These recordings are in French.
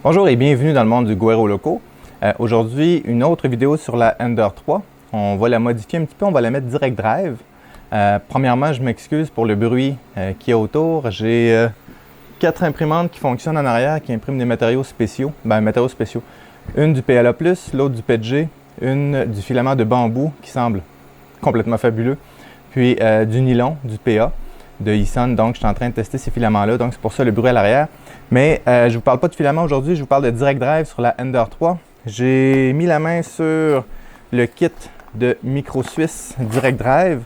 Bonjour et bienvenue dans le monde du Guero Loco. Aujourd'hui, une autre vidéo sur la Ender 3. On va la modifier un petit peu, on va la mettre direct drive. Premièrement, je m'excuse pour le bruit qu'il y a autour. J'ai 4 imprimantes qui fonctionnent en arrière, qui impriment des matériaux spéciaux. Une du PLA+, l'autre du PETG, une du filament de bambou qui semble complètement fabuleux, puis du nylon, du PA, de Eason. Donc, je suis en train de tester ces filaments-là, donc c'est pour ça le bruit à l'arrière. Mais je ne vous parle pas de filament aujourd'hui, je vous parle de direct drive sur la Ender 3. J'ai mis la main sur le kit de Micro Suisse Direct Drive.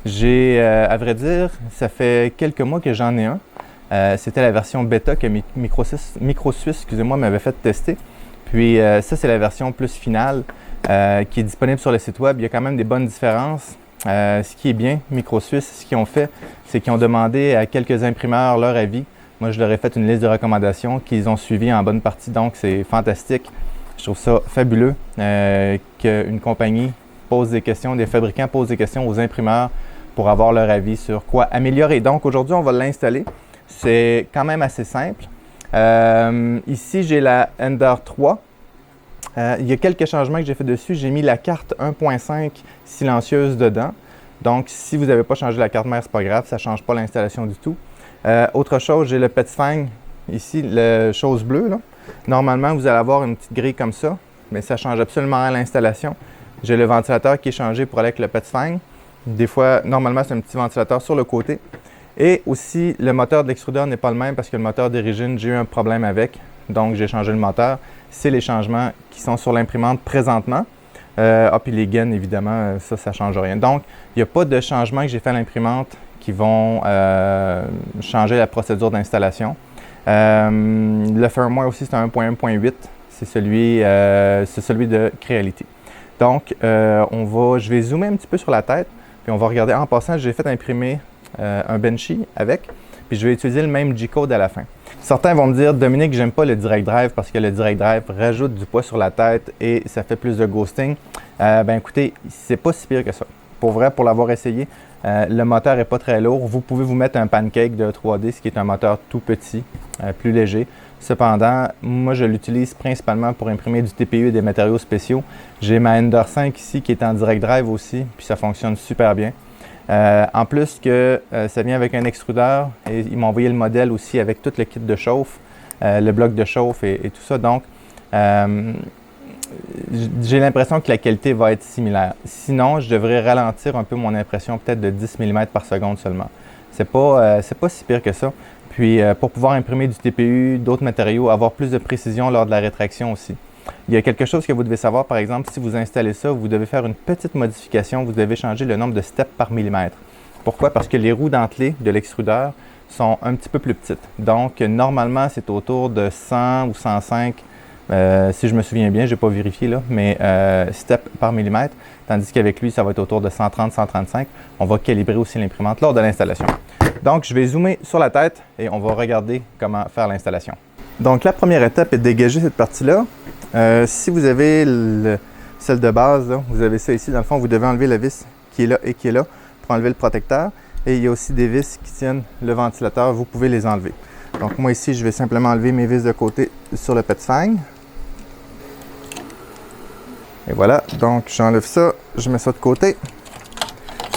À vrai dire, ça fait quelques mois que j'en ai un. C'était la version bêta que Micro Suisse, m'avait fait tester. Puis ça, c'est la version plus finale qui est disponible sur le site web. Il y a quand même des bonnes différences. Ce qui est bien, Micro Suisse, ce qu'ils ont fait, c'est qu'ils ont demandé à quelques imprimeurs leur avis. Moi, je leur ai fait une liste de recommandations qu'ils ont suivies en bonne partie, donc c'est fantastique. Je trouve ça fabuleux qu'une compagnie pose des questions, des fabricants posent des questions aux imprimeurs pour avoir leur avis sur quoi améliorer. Donc aujourd'hui, on va l'installer. C'est quand même assez simple. Ici, j'ai la Ender 3. Il y a quelques changements que j'ai fait dessus. J'ai mis la carte 1.5 silencieuse dedans. Donc, si vous n'avez pas changé la carte mère, c'est pas grave, ça ne change pas l'installation du tout. Autre chose, j'ai le PetFang, ici, la chose bleue. Là. Normalement, vous allez avoir une petite grille comme ça, mais ça ne change absolument rien à l'installation. J'ai le ventilateur qui est changé pour aller avec le PetFang. Des fois, normalement, c'est un petit ventilateur sur le côté. Et aussi, le moteur de l'extrudeur n'est pas le même parce que le moteur d'origine, j'ai eu un problème avec. Donc, j'ai changé le moteur. C'est les changements qui sont sur l'imprimante présentement. Puis les gaines, évidemment, ça ne change rien. Donc, il n'y a pas de changement que j'ai fait à l'imprimante qui vont changer la procédure d'installation. Le firmware aussi, c'est un 1.1.8. C'est celui de Creality. Donc, je vais zoomer un petit peu sur la tête, puis on va regarder. En passant, j'ai fait imprimer un Benchy avec, puis je vais utiliser le même G-code à la fin. Certains vont me dire, Dominique, j'aime pas le direct drive parce que le direct drive rajoute du poids sur la tête et ça fait plus de ghosting. Écoutez, c'est pas si pire que ça. Pour vrai, pour l'avoir essayé, le moteur n'est pas très lourd. Vous pouvez vous mettre un pancake de 3D, ce qui est un moteur tout petit, plus léger. Cependant, moi, je l'utilise principalement pour imprimer du TPU et des matériaux spéciaux. J'ai ma Ender 5 ici qui est en direct drive aussi, puis ça fonctionne super bien. En plus que ça vient avec un extrudeur et ils m'ont envoyé le modèle aussi avec tout le kit de chauffe, le bloc de chauffe et tout ça. Donc, j'ai l'impression que la qualité va être similaire. Sinon, je devrais ralentir un peu mon impression, peut-être de 10 mm par seconde seulement. C'est pas si pire que ça. Puis, pour pouvoir imprimer du TPU, d'autres matériaux, avoir plus de précision lors de la rétraction aussi. Il y a quelque chose que vous devez savoir, par exemple, si vous installez ça, vous devez faire une petite modification, vous devez changer le nombre de steps par millimètre. Pourquoi? Parce que les roues dentelées de l'extrudeur sont un petit peu plus petites. Donc, normalement, c'est autour de 100 ou 105, si je me souviens bien, je n'ai pas vérifié là, mais steps par millimètre, tandis qu'avec lui, ça va être autour de 130-135. On va calibrer aussi l'imprimante lors de l'installation. Donc, je vais zoomer sur la tête et on va regarder comment faire l'installation. Donc, la première étape est de dégager cette partie-là. Si vous avez celle de base, là, vous avez ça ici. Dans le fond, vous devez enlever la vis qui est là et qui est là pour enlever le protecteur. Et il y a aussi des vis qui tiennent le ventilateur. Vous pouvez les enlever. Donc, moi ici, je vais simplement enlever mes vis de côté sur le PetFang. Et voilà. Donc, j'enlève ça. Je mets ça de côté.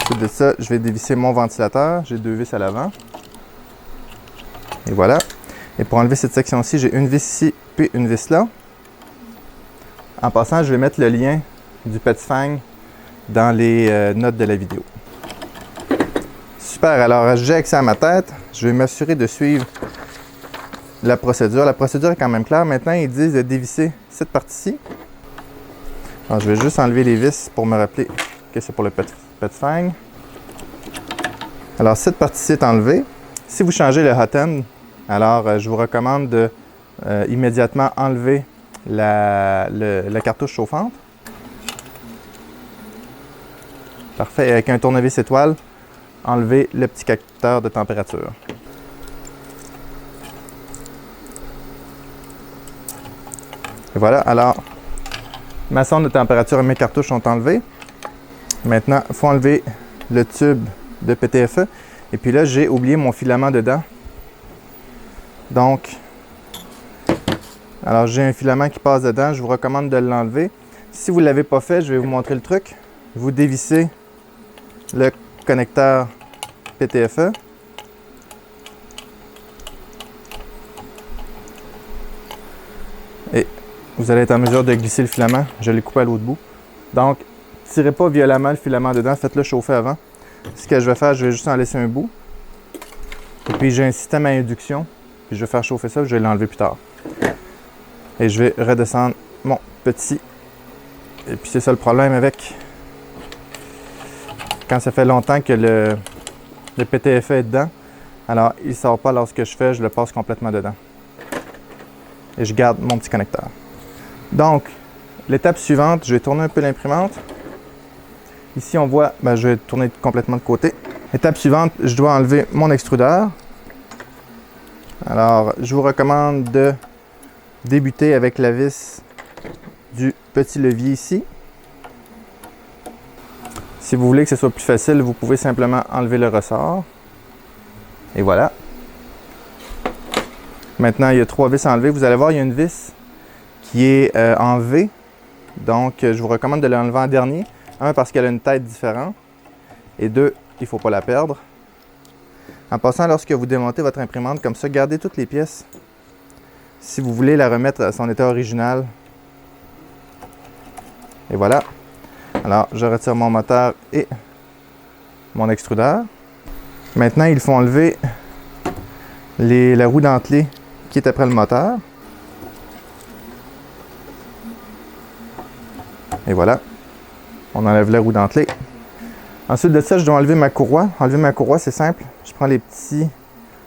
Ensuite de ça, je vais dévisser mon ventilateur. J'ai 2 vis à l'avant. Et voilà. Et pour enlever cette section-ci, j'ai une vis ici puis une vis là. En passant, je vais mettre le lien du PetFang dans les notes de la vidéo. Super, alors j'ai accès à ma tête. Je vais m'assurer de suivre la procédure. La procédure est quand même claire. Maintenant, ils disent de dévisser cette partie-ci. Alors, je vais juste enlever les vis pour me rappeler que c'est pour le PetFang. Alors, cette partie-ci est enlevée. Si vous changez le hot end, alors je vous recommande de immédiatement enlever la cartouche chauffante. Parfait. Et avec un tournevis étoile, enlevez le petit capteur de température. Et voilà. Alors, ma sonde de température et mes cartouches sont enlevées. Maintenant, il faut enlever le tube de PTFE. Et puis là, j'ai oublié mon filament dedans. Donc, Alors j'ai un filament qui passe dedans, je vous recommande de l'enlever. Si vous ne l'avez pas fait, je vais vous montrer le truc. Vous dévissez le connecteur PTFE. Et vous allez être en mesure de glisser le filament. Je l'ai coupé à l'autre bout. Donc, tirez pas violemment le filament dedans, faites-le chauffer avant. Ce que je vais faire, je vais juste en laisser un bout. Et puis j'ai un système à induction. Puis je vais faire chauffer ça, je vais l'enlever plus tard. Et je vais redescendre mon petit. Et puis c'est ça le problème avec quand ça fait longtemps que le PTFE est dedans. Alors il ne sort pas lorsque je fais, je le passe complètement dedans. Et je garde mon petit connecteur. Donc, l'étape suivante, je vais tourner un peu l'imprimante. Ici on voit, je vais tourner complètement de côté. Étape suivante, je dois enlever mon extrudeur. Alors, je vous recommande de débuter avec la vis du petit levier ici. Si vous voulez que ce soit plus facile, vous pouvez simplement enlever le ressort. Et voilà. Maintenant, il y a 3 vis à enlever. Vous allez voir, il y a une vis qui est en V. Donc, je vous recommande de l'enlever en dernier. 1, parce qu'elle a une tête différente. Et 2, il ne faut pas la perdre. En passant, lorsque vous démontez votre imprimante comme ça, gardez toutes les pièces. Si vous voulez la remettre à son état original. Et voilà. Alors, je retire mon moteur et mon extrudeur. Maintenant, il faut enlever la roue dentelée qui est après le moteur. Et voilà. On enlève la roue dentelée. Ensuite de ça, je dois enlever ma courroie. Enlever ma courroie, c'est simple. Je prends les petits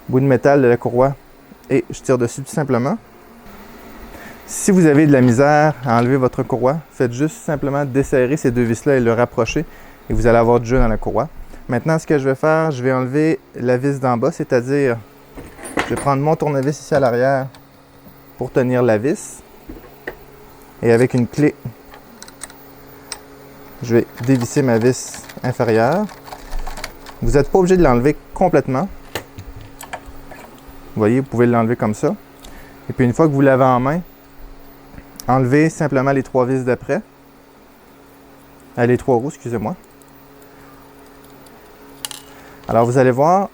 bouts de métal de la courroie et je tire dessus tout simplement. Si vous avez de la misère à enlever votre courroie, faites juste simplement desserrer ces 2 vis-là et le rapprocher et vous allez avoir du jeu dans la courroie. Maintenant, ce que je vais faire, je vais enlever la vis d'en bas, c'est-à-dire, je vais prendre mon tournevis ici à l'arrière pour tenir la vis. Et avec une clé, je vais dévisser ma vis inférieure. Vous n'êtes pas obligé de l'enlever complètement. Vous voyez, vous pouvez l'enlever comme ça. Et puis une fois que vous l'avez en main, enlevez simplement les 3 vis d'après. Les 3 roues, excusez-moi. Alors vous allez voir,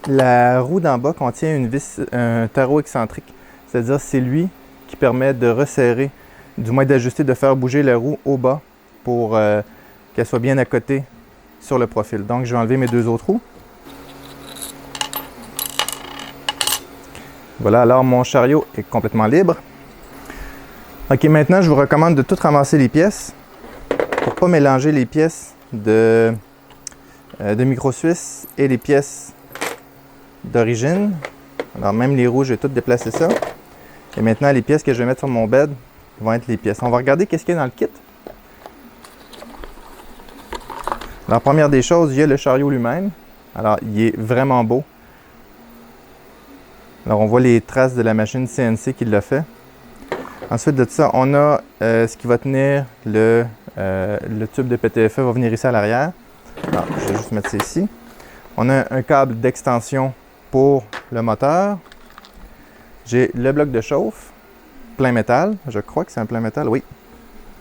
la roue d'en bas contient une vis, un tarot excentrique. C'est-à-dire c'est lui qui permet de resserrer, du moins d'ajuster, de faire bouger la roue au bas pour qu'elle soit bien à côté sur le profil. Donc je vais enlever mes 2 autres roues. Voilà, alors mon chariot est complètement libre. Ok, maintenant je vous recommande de tout ramasser les pièces pour ne pas mélanger les pièces de Micro Suisse et les pièces d'origine. Alors même les roues, je vais tout déplacer ça. Et maintenant les pièces que je vais mettre sur mon bed vont être les pièces. On va regarder qu'est-ce qu'il y a dans le kit. Alors première des choses, il y a le chariot lui-même. Alors il est vraiment beau. Alors on voit les traces de la machine CNC qui l'a fait. Ensuite de ça, on a ce qui va tenir le tube de PTFE va venir ici à l'arrière. Alors, je vais juste mettre ça ici. On a un câble d'extension pour le moteur. J'ai le bloc de chauffe, plein métal. Je crois que c'est un plein métal, oui.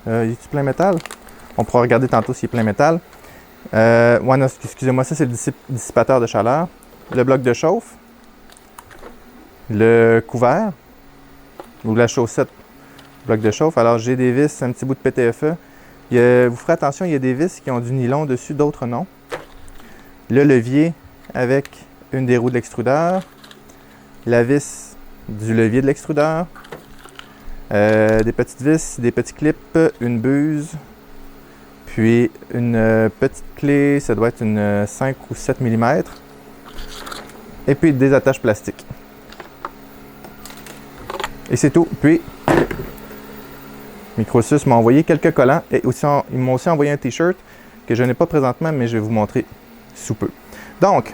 Est-ce plein métal? On pourra regarder tantôt s'il est plein métal. Ouais, non, excusez-moi, ça c'est le dissipateur de chaleur. Le bloc de chauffe. Le couvert. Ou la chaussette. Bloc de chauffe. Alors j'ai des vis, un petit bout de PTFE. Vous ferez attention, il y a des vis qui ont du nylon dessus, d'autres non. Le levier avec une des roues de l'extrudeur. La vis du levier de l'extrudeur. Des petites vis, des petits clips, une buse. Puis une petite clé, ça doit être une 5 ou 7 mm. Et puis des attaches plastiques. Et c'est tout. Puis, Micro Suisse m'a envoyé quelques collants et aussi, ils m'ont aussi envoyé un t-shirt que je n'ai pas présentement, mais je vais vous montrer sous peu. Donc,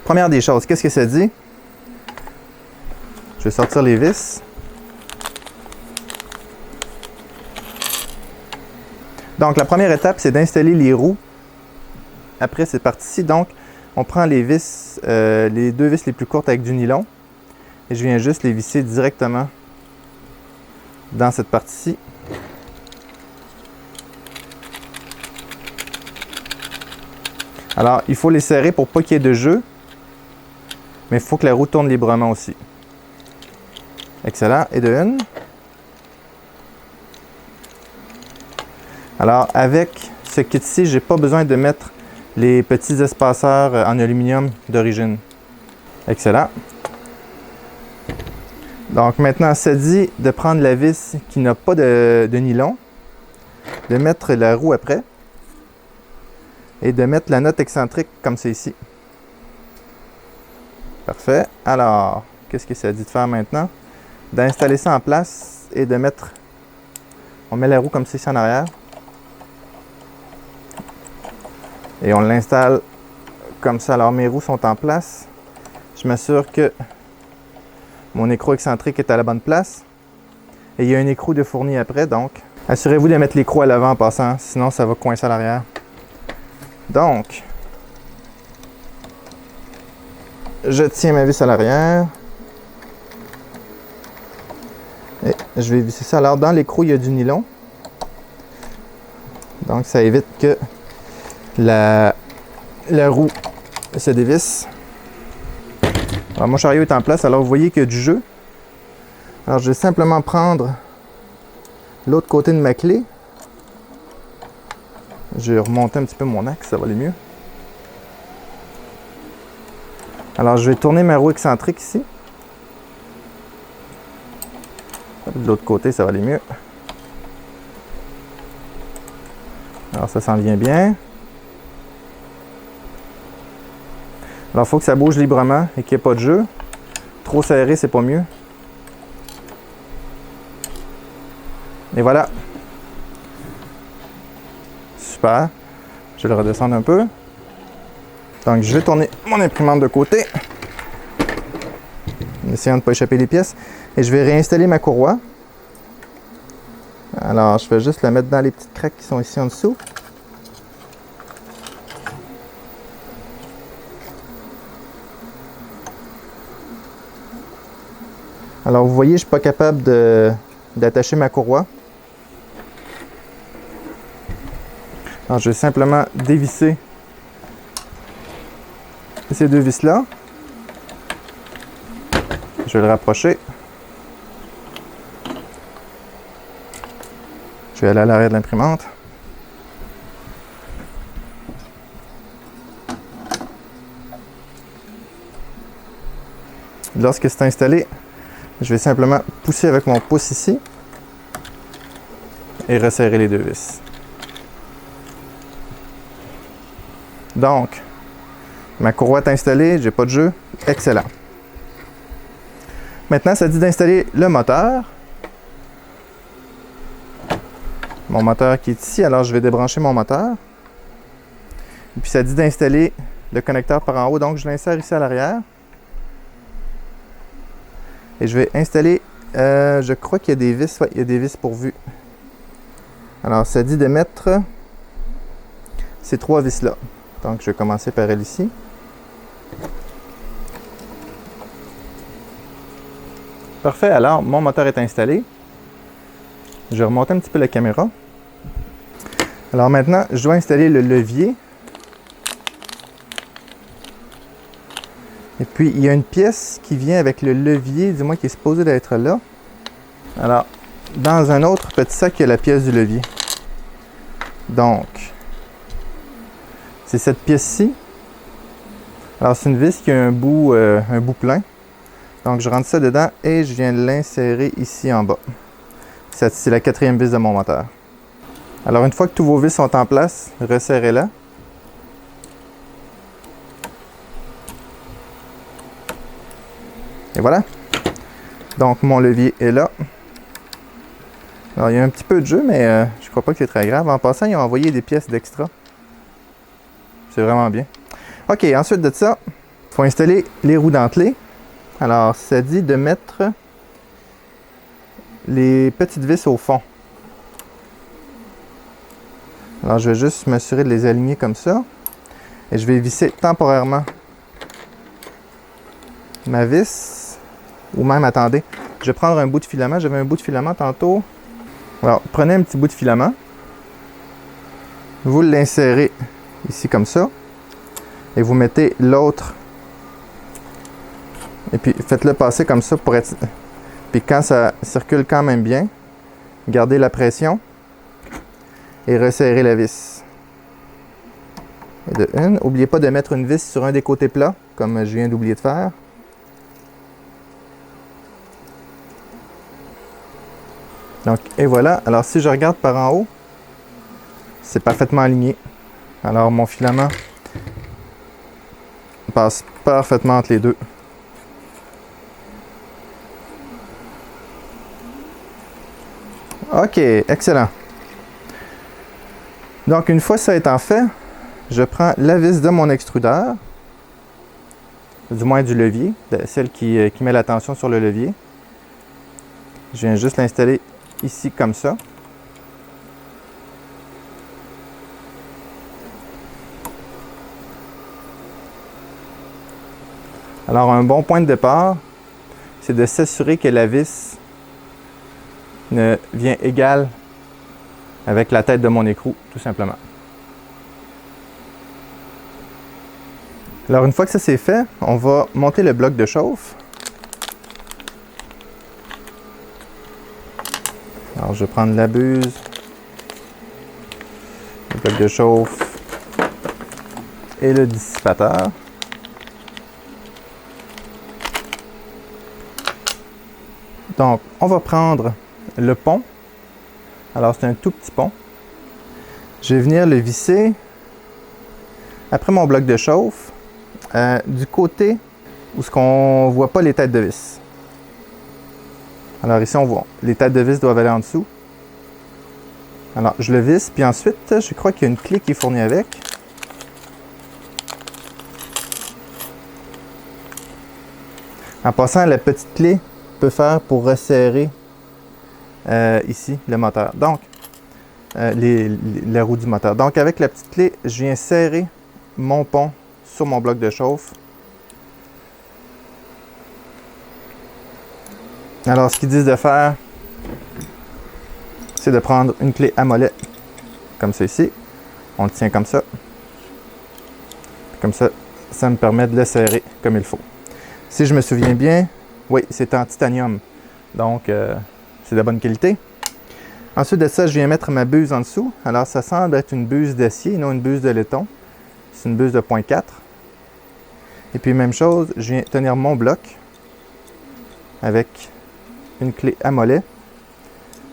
première des choses, qu'est-ce que ça dit? Je vais sortir les vis. Donc, la première étape, c'est d'installer les roues. Après, c'est parti. Donc, on prend les vis, les 2 vis les plus courtes avec du nylon. Et je viens juste les visser directement dans cette partie-ci. Alors, il faut les serrer pour pas qu'il y ait de jeu, mais il faut que la roue tourne librement aussi. Excellent. Et de une. Alors, avec ce kit-ci, je n'ai pas besoin de mettre les petits espaceurs en aluminium d'origine. Excellent. Donc maintenant, ça dit de prendre la vis qui n'a pas de nylon, de mettre la roue après et de mettre la note excentrique comme c'est ici. Parfait. Alors, qu'est-ce que ça dit de faire maintenant? D'installer ça en place et de mettre... On met la roue comme c'est ici en arrière. Et on l'installe comme ça. Alors mes roues sont en place. Je m'assure que mon écrou excentrique est à la bonne place. Et il y a un écrou de fourni après, donc assurez-vous de mettre l'écrou à l'avant en passant, sinon ça va coincer à l'arrière. Donc, je tiens ma vis à l'arrière. Et je vais visser ça. Alors dans l'écrou, il y a du nylon. Donc ça évite que la roue se dévisse. Alors mon chariot est en place, alors vous voyez qu'il y a du jeu. Alors je vais simplement prendre l'autre côté de ma clé. Je vais remonter un petit peu mon axe, ça va aller mieux. Alors je vais tourner ma roue excentrique ici. De l'autre côté, ça va aller mieux. Alors ça s'en vient bien. Alors, il faut que ça bouge librement et qu'il n'y ait pas de jeu. Trop serré, c'est pas mieux. Et voilà. Super. Je vais le redescendre un peu. Donc, je vais tourner mon imprimante de côté. En essayant de ne pas échapper les pièces. Et je vais réinstaller ma courroie. Alors, je vais juste la mettre dans les petites craques qui sont ici en dessous. Alors vous voyez, je ne suis pas capable d'attacher ma courroie. Alors je vais simplement dévisser ces deux vis-là. Je vais le rapprocher. Je vais aller à l'arrière de l'imprimante. Lorsque c'est installé, je vais simplement pousser avec mon pouce ici et resserrer les deux vis. Donc, ma courroie est installée, j'ai pas de jeu. Excellent. Maintenant, ça dit d'installer le moteur. Mon moteur qui est ici, alors je vais débrancher mon moteur. Et puis ça dit d'installer le connecteur par en haut, donc je l'insère ici à l'arrière. Et je vais installer, je crois qu'il y a des vis, ouais, il y a des vis pourvues. Alors, ça dit de mettre ces trois vis-là. Donc, je vais commencer par elle ici. Parfait, alors, mon moteur est installé. Je vais remonter un petit peu la caméra. Alors maintenant, je dois installer le levier. Et puis, il y a une pièce qui vient avec le levier, du moins qui est supposé d'être là. Alors, dans un autre petit sac, il y a la pièce du levier. Donc, c'est cette pièce-ci. Alors, c'est une vis qui a un bout plein. Donc, je rentre ça dedans et je viens de l'insérer ici en bas. C'est la quatrième vis de mon moteur. Alors, une fois que tous vos vis sont en place, resserrez-la. Et voilà. Donc, mon levier est là. Alors, il y a un petit peu de jeu, mais je crois pas que c'est très grave. En passant, ils ont envoyé des pièces d'extra. C'est vraiment bien. OK, ensuite de ça, il faut installer les roues dentelées. Alors, ça dit de mettre les petites vis au fond. Alors, je vais juste m'assurer de les aligner comme ça. Et je vais visser temporairement ma vis. Ou même, attendez, Je vais prendre un bout de filament. J'avais un bout de filament tantôt. Alors, prenez un petit bout de filament. Vous l'insérez ici comme ça. Et vous mettez l'autre. Et puis, faites-le passer comme ça pour être... Puis quand ça circule quand même bien, gardez la pression. Et resserrez la vis. Et de une. N'oubliez pas de mettre une vis sur un des côtés plats, comme je viens d'oublier de faire. Donc, et voilà. Alors, si je regarde par en haut, c'est parfaitement aligné. Alors, mon filament passe parfaitement entre les deux. OK, excellent. Donc, une fois ça étant fait, je prends la vis de mon extrudeur, du moins du levier, celle qui met la tension sur le levier. Je viens juste l'installer ici comme ça. Alors, un bon point de départ, c'est de s'assurer que la vis vient égale avec la tête de mon écrou, tout simplement. Alors, une fois que ça c'est fait, on va monter le bloc de chauffe. Alors, je vais prendre la buse, le bloc de chauffe et le dissipateur. Donc, on va prendre le pont. Alors, c'est un tout petit pont. Je vais venir le visser après mon bloc de chauffe du côté où on ne voit pas les têtes de vis. Alors ici, on voit. Les têtes de vis doivent aller en dessous. Alors, je le visse, puis ensuite, je crois qu'il y a une clé qui est fournie avec. En passant, la petite clé peut faire pour resserrer ici le moteur. Donc, les roues du moteur. Donc, avec la petite clé, je viens serrer mon pont sur mon bloc de chauffe. Alors, ce qu'ils disent de faire, c'est de prendre une clé à mollet, comme ça ici. On le tient comme ça. Comme ça, ça me permet de le serrer comme il faut. Si je me souviens bien, oui, c'est en titanium. Donc, c'est de bonne qualité. Ensuite de ça, je viens mettre ma buse en dessous. Alors, ça semble être une buse d'acier, non une buse de laiton. C'est une buse de 0.4. Et puis, même chose, je viens tenir mon bloc avec une clé à mollet.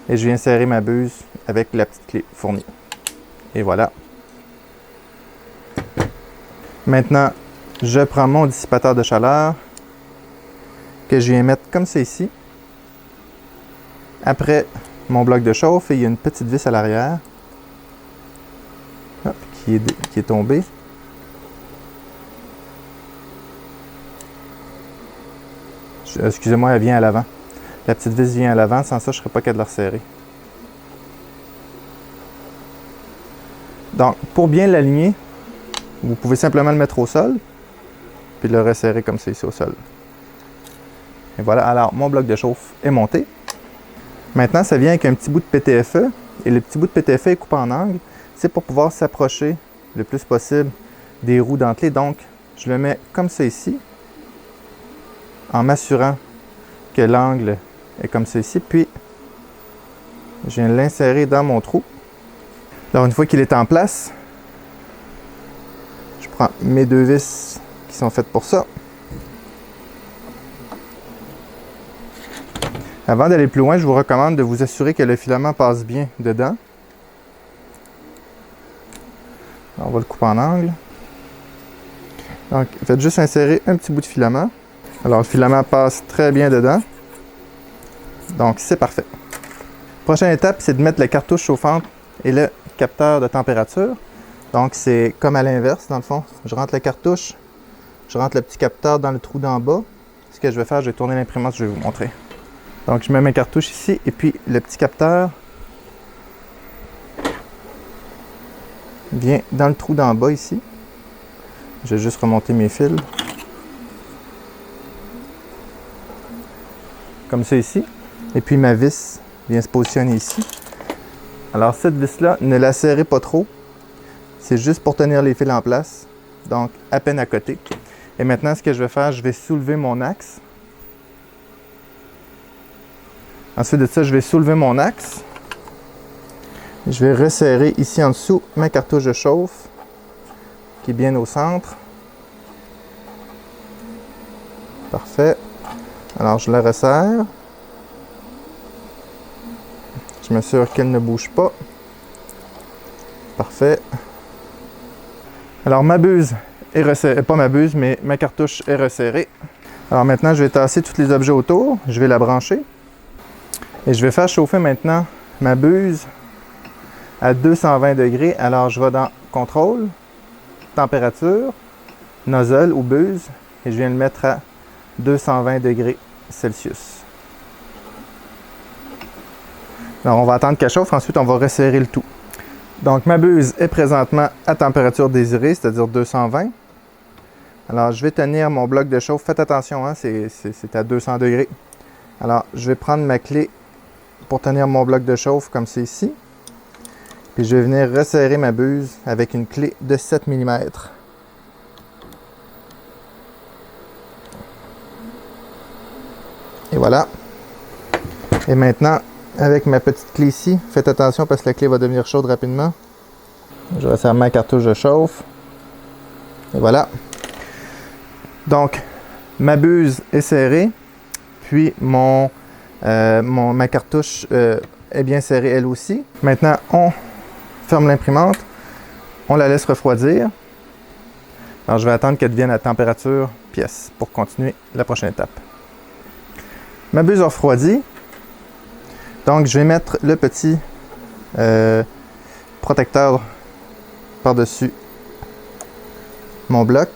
Et je viens serrer ma buse avec la petite clé fournie. Et voilà. Maintenant, je prends mon dissipateur de chaleur que je viens mettre comme ça ici. Après mon bloc de chauffe, et il y a une petite vis à l'arrière qui est tombée. Excusez-moi, elle vient à l'avant. La petite vis vient à l'avant, sans ça, je ne serais pas capable de la resserrer. Donc, pour bien l'aligner, vous pouvez simplement le mettre au sol, puis le resserrer comme ça ici au sol. Et voilà, alors mon bloc de chauffe est monté. Maintenant, ça vient avec un petit bout de PTFE, et le petit bout de PTFE est coupé en angle. C'est pour pouvoir s'approcher le plus possible des roues dentelées. Donc, je le mets comme ça ici, en m'assurant que l'angle est comme ça ici, puis je viens l'insérer dans mon trou. Alors, une fois qu'il est en place, je prends mes deux vis qui sont faites pour ça. Avant d'aller plus loin, je vous recommande de vous assurer que le filament passe bien dedans. Alors, on va le couper en angle. Donc, faites juste insérer un petit bout de filament. Alors, le filament passe très bien dedans. Donc, c'est parfait. Prochaine étape, c'est de mettre la cartouche chauffante et le capteur de température. Donc, c'est comme à l'inverse, dans le fond. Je rentre la cartouche, je rentre le petit capteur dans le trou d'en bas. Ce que je vais faire, je vais tourner l'imprimante, je vais vous montrer. Donc, je mets ma cartouche ici et puis le petit capteur vient dans le trou d'en bas ici. Je vais juste remonter mes fils. comme ça ici. Et puis ma vis vient se positionner ici. Alors cette vis-là, ne la serrez pas trop. C'est juste pour tenir les fils en place. Donc à peine à côté. Et maintenant, ce que je vais faire, je vais soulever mon axe. Ensuite de ça, je vais soulever mon axe. Je vais resserrer ici en dessous ma cartouche de chauffe qui est bien au centre. Parfait. Alors, je la resserre. Je m'assure qu'elle ne bouge pas. Parfait. Alors, ma buse est resserrée. Pas ma buse, mais ma cartouche est resserrée. Alors maintenant, je vais tasser tous les objets autour. Je vais la brancher. Et je vais faire chauffer maintenant ma buse à 220 degrés. Alors, je vais dans Contrôle, Température, Nozzle ou buse. Et je viens le mettre à 220 degrés Celsius. Alors, on va attendre qu'elle chauffe. Ensuite, on va resserrer le tout. Donc, ma buse est présentement à température désirée, c'est-à-dire 220. Alors, je vais tenir mon bloc de chauffe. Faites attention, hein, c'est à 200 degrés. Alors, je vais prendre ma clé pour tenir mon bloc de chauffe comme c'est ici. Puis, je vais venir resserrer ma buse avec une clé de 7 mm. Et voilà. Et maintenant, avec ma petite clé ici, faites attention parce que la clé va devenir chaude rapidement. Je resserre ma cartouche de chauffe. Et voilà. Donc, ma buse est serrée. Puis, ma cartouche est bien serrée elle aussi. Maintenant, on ferme l'imprimante. On la laisse refroidir. Alors, je vais attendre qu'elle devienne à température pièce pour continuer la prochaine étape. Ma buse a refroidi. Donc, je vais mettre le petit protecteur par-dessus mon bloc.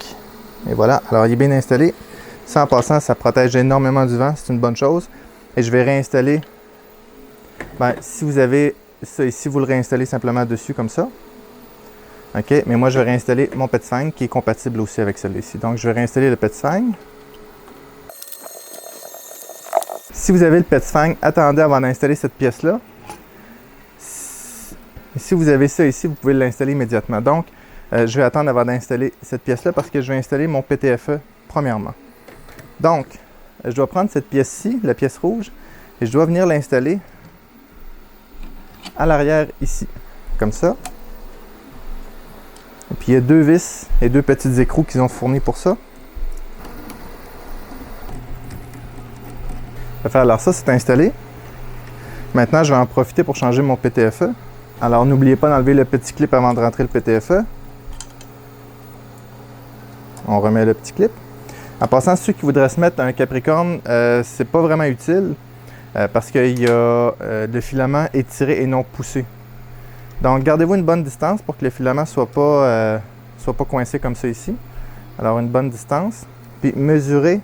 Et voilà. Alors, il est bien installé. Ça, en passant, ça protège énormément du vent. C'est une bonne chose. Et je vais réinstaller. Si vous avez ça ici, vous le réinstallez simplement dessus comme ça. OK. Mais moi, je vais réinstaller mon petit fang qui est compatible aussi avec celui-ci. Donc, je vais réinstaller le petit fang. Si vous avez le petit fang, attendez avant d'installer cette pièce-là. Si vous avez ça ici, vous pouvez l'installer immédiatement. Donc, je vais attendre avant d'installer cette pièce-là parce que je vais installer mon PTFE premièrement. Donc, je dois prendre cette pièce-ci, la pièce rouge, et je dois venir l'installer à l'arrière ici, comme ça. Et puis, il y a deux vis et deux petites écrous qu'ils ont fournis pour ça. Alors ça, c'est installé. Maintenant, je vais en profiter pour changer mon PTFE. Alors, n'oubliez pas d'enlever le petit clip avant de rentrer le PTFE. On remet le petit clip. En passant, ceux qui voudraient se mettre un Capricorne, c'est pas vraiment utile parce que le filament est tiré et non poussé. Donc, gardez-vous une bonne distance pour que le filament soit pas coincé comme ça ici. Alors, une bonne distance. Puis, mesurez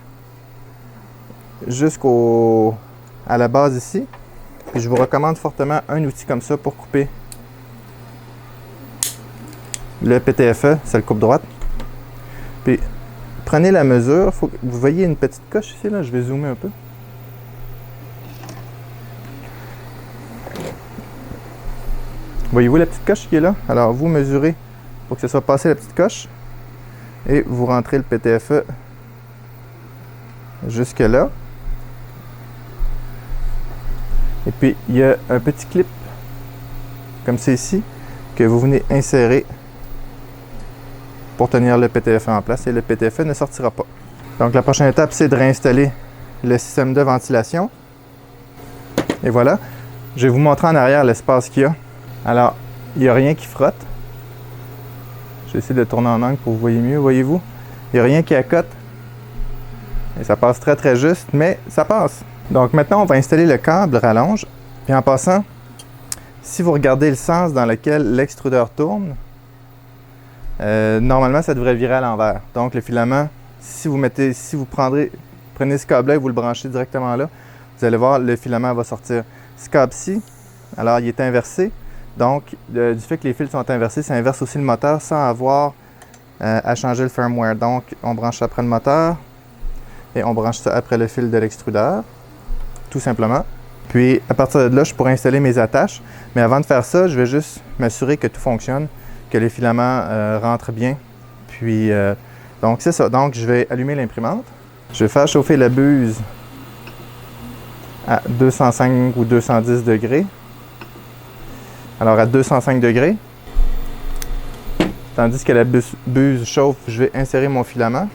à la base ici. Puis je vous recommande fortement un outil comme ça pour couper le PTFE, c'est le coupe-droite. Puis prenez la mesure. Vous voyez une petite coche ici, là, je vais zoomer un peu. Voyez-vous la petite coche qui est là? Alors vous mesurez pour que ce soit passé la petite coche. Et vous rentrez le PTFE jusque là. Et puis, il y a un petit clip, comme c'est ici, que vous venez insérer pour tenir le PTFE en place et le PTFE ne sortira pas. Donc, la prochaine étape, c'est de réinstaller le système de ventilation. Et voilà. Je vais vous montrer en arrière l'espace qu'il y a. Alors, il n'y a rien qui frotte. Je vais essayer de tourner en angle pour que vous voyez mieux. Voyez-vous? Il n'y a rien qui accote. Et ça passe très, très juste, mais ça passe. Donc maintenant, on va installer le câble rallonge. Puis en passant, si vous regardez le sens dans lequel l'extrudeur tourne, normalement, ça devrait virer à l'envers. Donc le filament, si vous prenez ce câble-là et vous le branchez directement là, vous allez voir, le filament va sortir. Ce câble-ci, alors il est inversé. Donc, du fait que les fils sont inversés, ça inverse aussi le moteur sans avoir à changer le firmware. Donc, on branche ça après le moteur et on branche ça après le fil de l'extrudeur. tout simplement. Puis à partir de là, je pourrais installer mes attaches. Mais avant de faire ça, je vais juste m'assurer que tout fonctionne, que les filaments rentrent bien. Puis donc c'est ça. Donc je vais allumer l'imprimante. Je vais faire chauffer la buse à 205 ou 210 degrés. Alors à 205 degrés. Tandis que la buse chauffe, je vais insérer mon filament.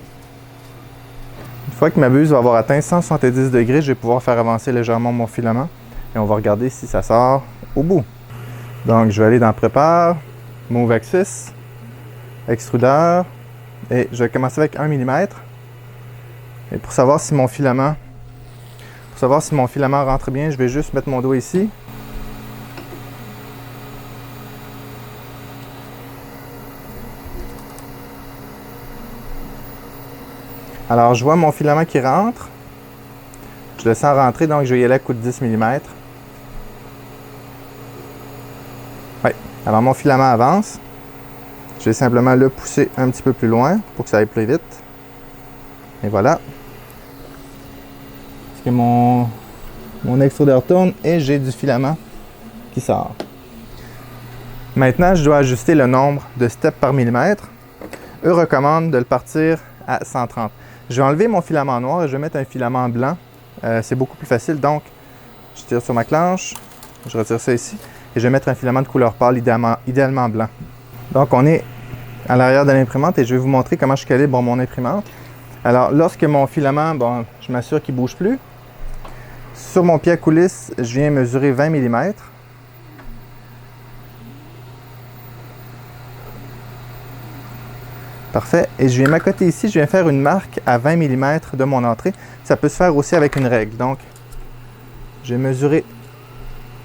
Une fois que ma buse va avoir atteint 170 degrés, je vais pouvoir faire avancer légèrement mon filament. Et on va regarder si ça sort au bout. Donc je vais aller dans Prépare, Move Axis, Extrudeur. Et je vais commencer avec 1 mm. Et pour savoir si mon filament rentre bien, je vais juste mettre mon doigt ici. Alors, je vois mon filament qui rentre. Je le sens rentrer, donc je vais y aller à coup de 10 mm. Oui. Alors, mon filament avance. Je vais simplement le pousser un petit peu plus loin pour que ça aille plus vite. Et voilà. Parce que mon extrudeur tourne et j'ai du filament qui sort. Maintenant, je dois ajuster le nombre de steps par millimètre. Eux recommandent de le partir à 130. Je vais enlever mon filament noir et je vais mettre un filament blanc. C'est beaucoup plus facile. Donc, je tire sur ma clenche, je retire ça ici et je vais mettre un filament de couleur pâle, idéalement blanc. Donc, on est à l'arrière de l'imprimante et je vais vous montrer comment je calibre mon imprimante. Alors, lorsque mon filament, je m'assure qu'il ne bouge plus. Sur mon pied à coulisse, je viens mesurer 20 mm. Parfait. Et je viens m'accoter ici, je viens faire une marque à 20 mm de mon entrée. Ça peut se faire aussi avec une règle. Donc, je vais mesurer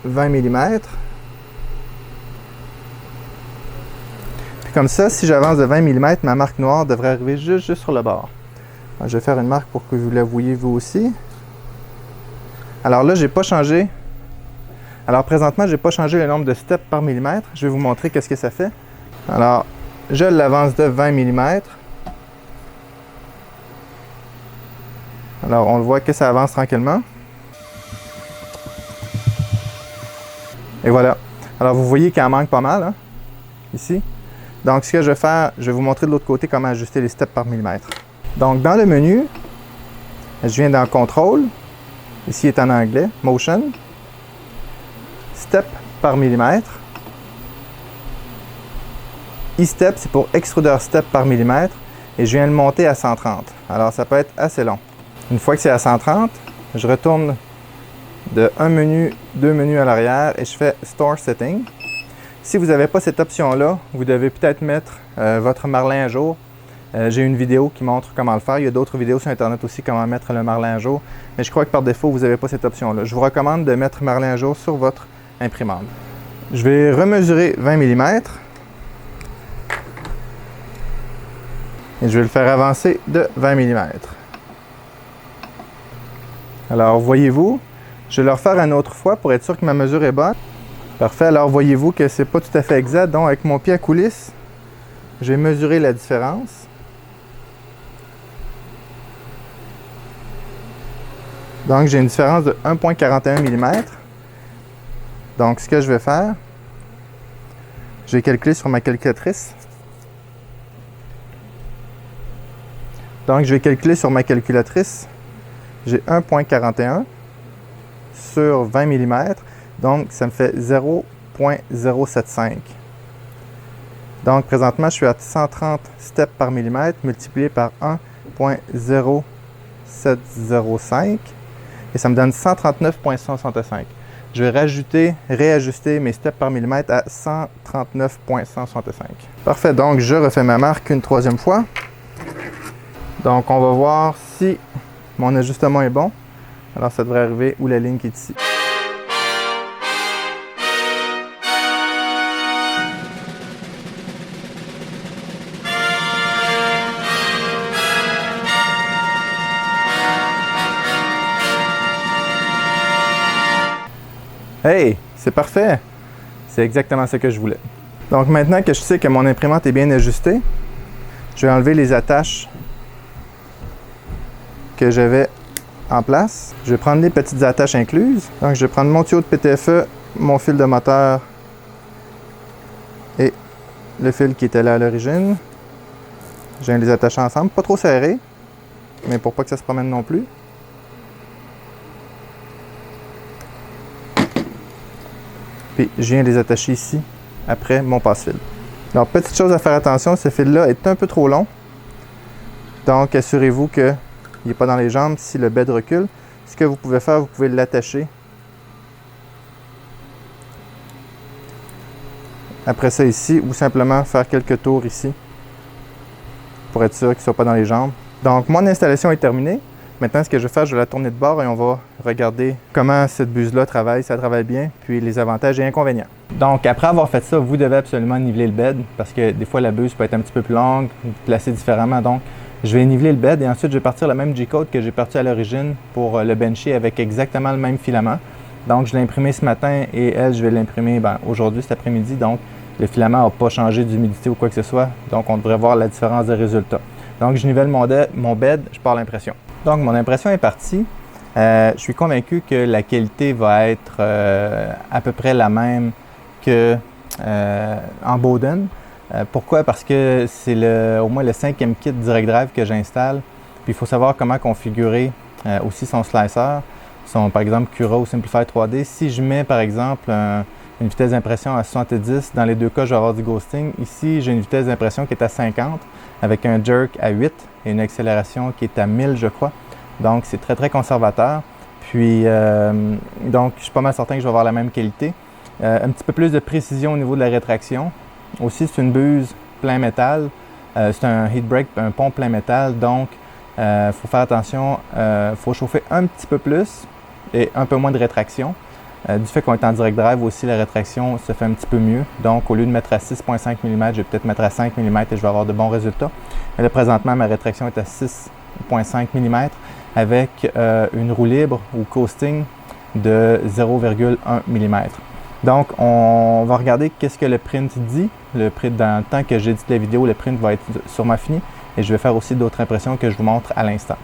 20 mm. Puis comme ça, si j'avance de 20 mm, ma marque noire devrait arriver juste sur le bord. Alors, je vais faire une marque pour que vous la voyez vous aussi. Alors là, j'ai pas changé. Alors présentement, je n'ai pas changé le nombre de steps par millimètre. Je vais vous montrer qu'est-ce que ça fait. Alors, je l'avance de 20 mm. Alors, on le voit que ça avance tranquillement. Et voilà. Alors, vous voyez qu'il en manque pas mal, hein, ici. Donc, ce que je vais faire, je vais vous montrer de l'autre côté comment ajuster les steps par millimètre. Donc, dans le menu, je viens dans Contrôle. Ici est en anglais, Motion. Step par millimètre. E-step, c'est pour extrudeur step par millimètre. Et je viens le monter à 130. Alors, ça peut être assez long. Une fois que c'est à 130, je retourne de un menu, deux menus à l'arrière et je fais Store Setting. Si vous n'avez pas cette option-là, vous devez peut-être mettre votre marlin à jour. J'ai une vidéo qui montre comment le faire. Il y a d'autres vidéos sur Internet aussi, comment mettre le marlin à jour. Mais je crois que par défaut, vous n'avez pas cette option-là. Je vous recommande de mettre marlin à jour sur votre imprimante. Je vais remesurer 20 mm. Et je vais le faire avancer de 20 mm. Alors, voyez-vous, je vais le refaire une autre fois pour être sûr que ma mesure est bonne. Parfait. Alors, voyez-vous que c'est pas tout à fait exact. Donc, avec mon pied à coulisse, je vais mesurer la différence. Donc, j'ai une différence de 1,41 mm. Donc, ce que je vais faire, je vais calculer sur ma calculatrice. Donc, je vais calculer sur ma calculatrice. J'ai 1,41 sur 20 mm. Donc, ça me fait 0,075. Donc, présentement, je suis à 130 steps par millimètre multiplié par 1,0705 et ça me donne 139,165. Je vais réajuster mes steps par millimètre à 139,165. Parfait, donc je refais ma marque une troisième fois. Donc, on va voir si mon ajustement est bon. Alors, ça devrait arriver où la ligne qui est ici. Hey, c'est parfait! C'est exactement ce que je voulais. Donc maintenant que je sais que mon imprimante est bien ajustée, je vais enlever les attaches que j'avais en place. Je vais prendre les petites attaches incluses. Donc, je vais prendre mon tuyau de PTFE, mon fil de moteur et le fil qui était là à l'origine. Je viens les attacher ensemble, pas trop serré, mais pour pas que ça se promène non plus. Puis je viens les attacher ici, après mon passe-fil. Alors, petite chose à faire attention, ce fil-là est un peu trop long. Donc, assurez-vous qu'il n'est pas dans les jambes si le bed recule. Ce que vous pouvez faire, vous pouvez l'attacher. Après ça ici, ou simplement faire quelques tours ici pour être sûr qu'il ne soit pas dans les jambes. Donc, mon installation est terminée. Maintenant, ce que je vais faire, je vais la tourner de bord et on va regarder comment cette buse-là travaille, si ça travaille bien, puis les avantages et inconvénients. Donc, après avoir fait ça, vous devez absolument niveler le bed parce que des fois, la buse peut être un petit peu plus longue, placée différemment. Donc, je vais niveler le bed et ensuite, je vais partir le même G-code que j'ai parti à l'origine pour le bencher avec exactement le même filament. Donc, je l'ai imprimé ce matin et elle, je vais l'imprimer aujourd'hui, cet après-midi. Donc, le filament n'a pas changé d'humidité ou quoi que ce soit. Donc, on devrait voir la différence des résultats. Donc, je nivelle mon bed, je pars l'impression. Donc, mon impression est partie. Je suis convaincu que la qualité va être à peu près la même qu'en Bowden. Pourquoi? Parce que c'est au moins le 5e kit Direct Drive que j'installe. Puis il faut savoir comment configurer aussi son slicer, par exemple Cura ou Simplify 3D. Si je mets par exemple une vitesse d'impression à 70, dans les deux cas je vais avoir du ghosting. Ici j'ai une vitesse d'impression qui est à 50 avec un jerk à 8 et une accélération qui est à 1000 je crois. Donc c'est très très conservateur. Puis donc je suis pas mal certain que je vais avoir la même qualité. Un petit peu plus de précision au niveau de la rétraction. Aussi, c'est une buse plein métal. C'est un heat break, un pont plein métal. Donc, il faut faire attention. Il faut chauffer un petit peu plus et un peu moins de rétraction. Du fait qu'on est en direct drive aussi, la rétraction se fait un petit peu mieux. Donc, au lieu de mettre à 6,5 mm, je vais peut-être mettre à 5 mm et je vais avoir de bons résultats. Mais là, présentement, ma rétraction est à 6,5 mm avec une roue libre ou coasting de 0,1 mm. Donc, on va regarder qu'est-ce que le print dit. Le print, dans le temps que j'édite la vidéo, le print va être sûrement fini. Et je vais faire aussi d'autres impressions que je vous montre à l'instant.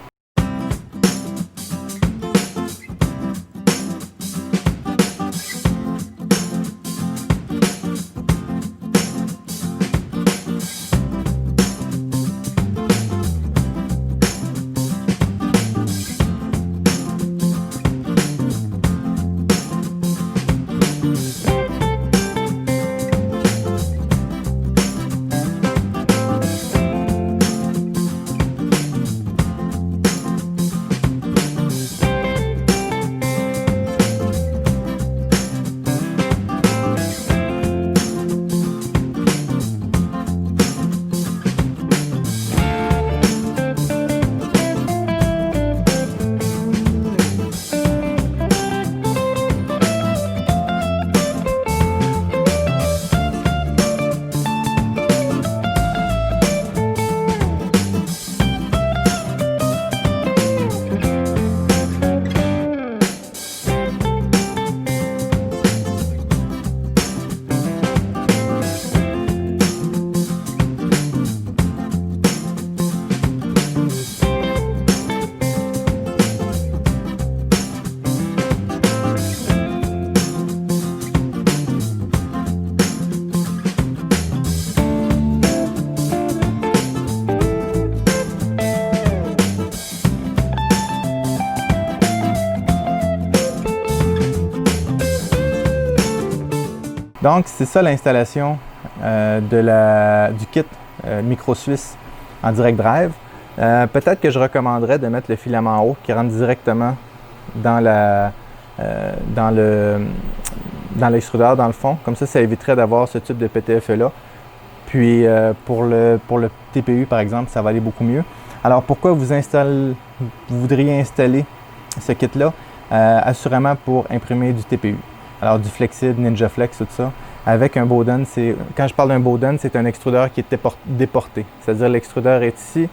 Donc, c'est ça l'installation du kit Micro Suisse en Direct Drive. Peut-être que je recommanderais de mettre le filament haut qui rentre directement dans l'extrudeur, dans le fond. Comme ça éviterait d'avoir ce type de PTFE-là. Puis, pour le TPU, par exemple, ça va aller beaucoup mieux. Alors, pourquoi vous voudriez installer ce kit-là? Assurément pour imprimer du TPU. Alors, du Flexid, Ninja Flex, tout ça. Avec un Bowden, quand je parle d'un Bowden, c'est un extrudeur qui est déporté. C'est-à-dire l'extrudeur est ici,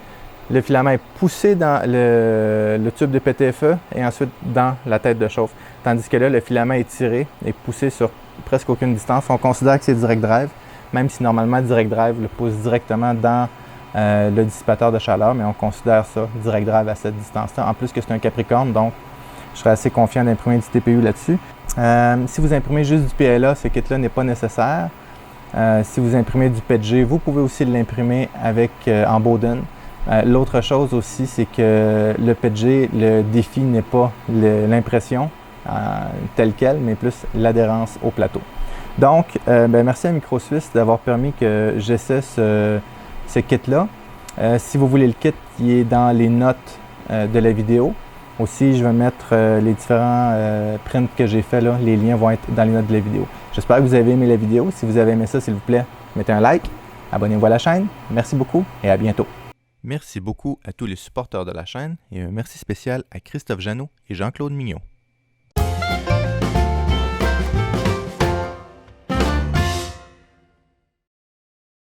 le filament est poussé dans le tube de PTFE et ensuite dans la tête de chauffe. Tandis que là, le filament est tiré et poussé sur presque aucune distance. On considère que c'est Direct Drive, même si normalement Direct Drive le pousse directement dans le dissipateur de chaleur, mais on considère ça direct drive à cette distance-là. En plus que c'est un Capricorn, donc je serais assez confiant d'imprimer du TPU là-dessus. Si vous imprimez juste du PLA, ce kit-là n'est pas nécessaire. Si vous imprimez du PETG, vous pouvez aussi l'imprimer avec en Bowden. L'autre chose aussi, c'est que le PETG, le défi n'est pas l'impression telle quelle, mais plus l'adhérence au plateau. Donc, merci à Microsuisse d'avoir permis que j'essaie ce kit-là. Si vous voulez le kit, il est dans les notes de la vidéo. Aussi, je vais mettre les différents prints que j'ai faits là. Les liens vont être dans les notes de la vidéo. J'espère que vous avez aimé la vidéo. Si vous avez aimé ça, s'il vous plaît, mettez un like, abonnez-vous à la chaîne. Merci beaucoup et à bientôt. Merci beaucoup à tous les supporters de la chaîne et un merci spécial à Christophe Jeannot et Jean-Claude Mignot.